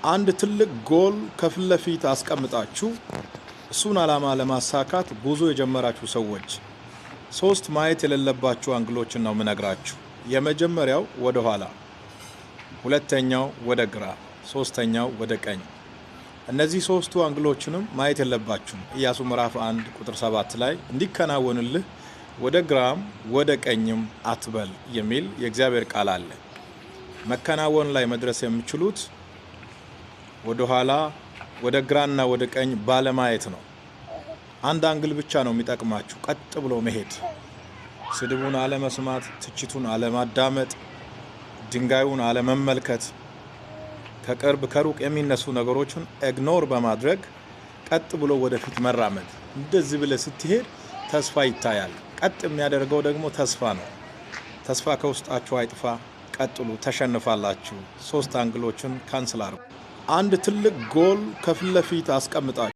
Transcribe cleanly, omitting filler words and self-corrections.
አንድ ትልቅ ጎል ከፊት ለፊት አስቀምጣችሁ እሱን ዓላማ ለማሳካት ጉዞ የጀመራችሁ ሰዎች ሶስት ማየት የሌለባችሁ አንግሎችን ነው የምነግራችሁ። የመጀመሪያው ወደ ኋላ፣ ሁለተኛው ወደ ግራ፣ ሶስተኛው ወደ ቀኝ። እነዚህ ሶስቱ አንግሎችንም ማየት የለባችሁም። ኢያሱ ምዕራፍ 1 ቁጥር 7 ላይ እንዲከናወንልህ ወደ ግራም ወደ ቀኝም አትበል የሚል የእግዚአብሔር ቃል አለ። መከናወን ላይ መድረስ የምችሉት ወደ ኋላ ወደ ግራና ወደ ቀኝ ባለማየት ነው። አንድ አንግል ብቻ ነው የሚጠቅማችሁ፣ ቀጥ ብሎ መሄድ፣ ስድቡን አለመስማት፣ ትችቱን አለማዳመጥ፣ ድንጋዩን አለመመልከት፣ ከቅርብ ከሩቅ የሚነሱ ነገሮችን ኢግኖር በማድረግ ቀጥ ብሎ ወደፊት መራመድ። እንደዚህ ብለህ ስትሄድ ተስፋ ይታያል። ቀጥ የሚያደርገው ደግሞ ተስፋ ነው። ተስፋ ከውስጣችሁ አይጥፋ። ቀጥሉ፣ ተሸንፋላችሁ። ሶስት አንግሎችን ካንስል አድርጉ። አንድ ትልቅ ጎል ከፊት ለፊት አስቀምጣችሁ